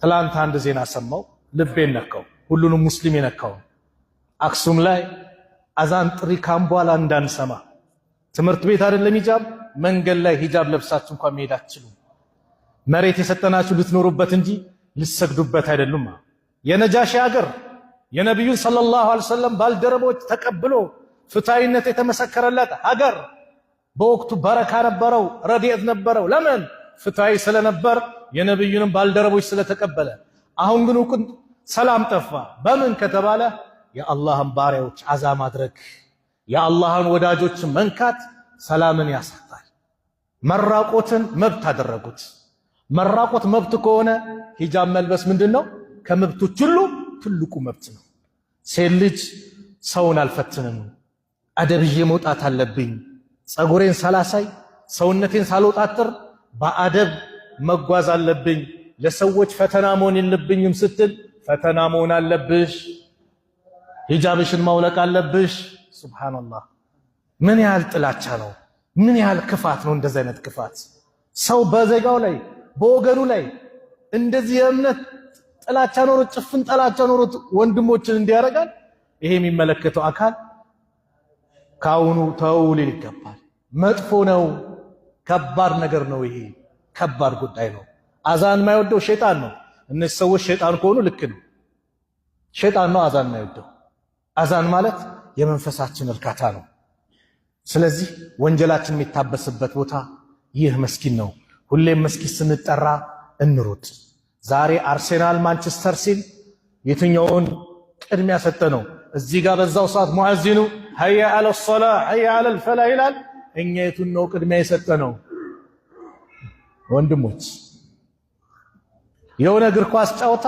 ትላንት አንድ ዜና ሰማው፣ ልቤን ነካው፣ ሁሉንም ሙስሊም የነካው። አክሱም ላይ አዛን ጥሪ ካምቧላ እንዳንሰማ ትምህርት ቤት አይደለም ሂጃብ፣ መንገድ ላይ ሂጃብ ለብሳችሁ እንኳን መሄድ አትችሉም። መሬት የሰጠናችሁ ልትኖሩበት እንጂ ልትሰግዱበት አይደሉም። የነጃሺ ሀገር የነቢዩን ሰለላሁ ዐለይሂ ወሰለም ባልደረቦች ተቀብሎ ፍትሃዊነት የተመሰከረለት ሀገር፣ በወቅቱ በረካ ነበረው፣ ረድኤት ነበረው። ለምን? ፍትሃዊ ስለነበር የነቢዩንም ባልደረቦች ስለተቀበለ። አሁን ግን ሰላም ጠፋ። በምን ከተባለ የአላህን ባሪያዎች አዛ ማድረግ፣ የአላህን ወዳጆች መንካት ሰላምን ያሳጣል። መራቆትን መብት አደረጉት። መራቆት መብት ከሆነ ሂጃብ መልበስ ምንድነው? ከመብቶች ሁሉ ትልቁ መብት ነው። ሴት ልጅ ሰውን አልፈትንም፣ አደብዬ መውጣት አለብኝ፣ ጸጉሬን ሳላሳይ ሰውነቴን ሳልወጣጥር በአደብ መጓዝ አለብኝ፣ ለሰዎች ፈተና መሆን የለብኝም ስትል ፈተና መሆን አለብሽ፣ ሂጃብሽን ማውለቅ አለብሽ። ሱብሃንአላህ። ምን ያህል ጥላቻ ነው! ምን ያህል ክፋት ነው! እንደዚህ አይነት ክፋት ሰው በዜጋው ላይ በወገኑ ላይ እንደዚህ የእምነት ጥላቻ ኖሮት ጭፍን ጥላቻ ኖሮት ወንድሞችን እንዲያረጋል። ይሄ የሚመለከተው አካል ካሁኑ ተው ሊል ይገባል። መጥፎ ነው፣ ከባድ ነገር ነው። ይሄ ከባድ ጉዳይ ነው። አዛን የማይወደው ሸይጣን ነው። እነዚህ ሰዎች ሸይጣን ከሆኑ ልክ ነው። ሸይጣን ነው አዛን የማይወደው። አዛን ማለት የመንፈሳችን እርካታ ነው። ስለዚህ ወንጀላችን የሚታበስበት ቦታ ይህ መስጊድ ነው። ሁሌም መስጊድ ስንጠራ እንሩጥ። ዛሬ አርሴናል ማንቸስተር ሲል የትኛውን ቅድሚያ ሰጠ ነው? እዚህ ጋር በዛው ሰዓት ሙአዚኑ ሀያ አለ ሶላህ ሀያ አለ ፈላህ ይላል። እኛ የቱን ነው ቅድሚያ የሰጠ ነው? ወንድሞች የሆነ እግር ኳስ ጨዋታ